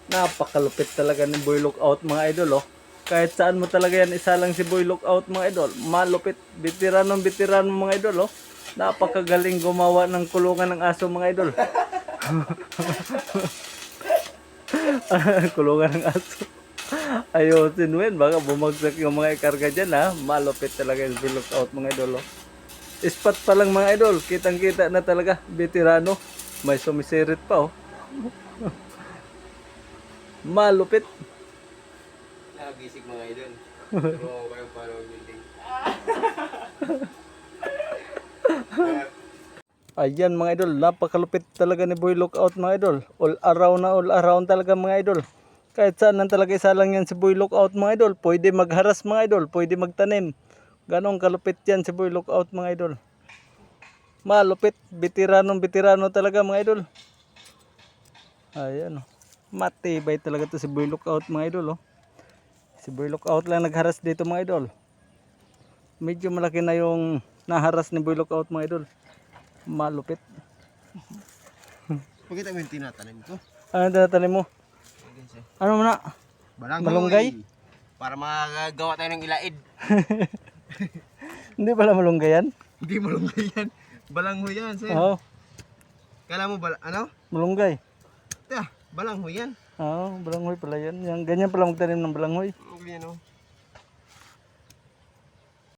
Napakalupit talaga ni Boy Lookout mga idol oh. Kahit saan mo talaga yan isa lang si Boy Lookout mga idol. Malupit, veteranong veterano mga idol oh. Napakagaling gumawa ng kulungan ng aso mga idol. Kulungan ng aso. Ayusin mo yan, baka bumagsak yung mga ikarga dyan ha. Malupit talaga yung Boy Lookout mga idol oh. Ispat pa lang mga idol, kitang kita na talaga, veterano. May sumisirit pa oh. Malupit. Nagisig mga idol. Pero ako kayong parang building. Ayan mga idol, napakalupit talaga ni Boy Lookout mga idol. All around talaga mga idol. Kahit saan nang talaga isa lang yan si Boy Lookout mga idol. Pwede magharas mga idol, pwede magtanim. Ganong kalupit yan si Boy Lookout mga idol. Malupit, veterano talaga mga idol. Ayan oh. Matibay talaga to si Boy Lookout mga idol oh. Si Boy Lookout lang nagharas dito mga idol. Medyo malaki na yung naharas ni Boy Lookout mga idol. Malupit. Pakita mo yung tinatanim ko. Ano tinatanim mo? Ano mo na? Malunggay? Para magagawa tayo ng ilaid. Hindi pala malunggay yan? Hindi malunggay yan. Balanghoy yan, sir. Oo, Kala mo ano? malunggay. Balanghoy yan. Oo, balanghoy pala yan. Yan ganyan pala magtanim ng balanghoy. Ganyan o.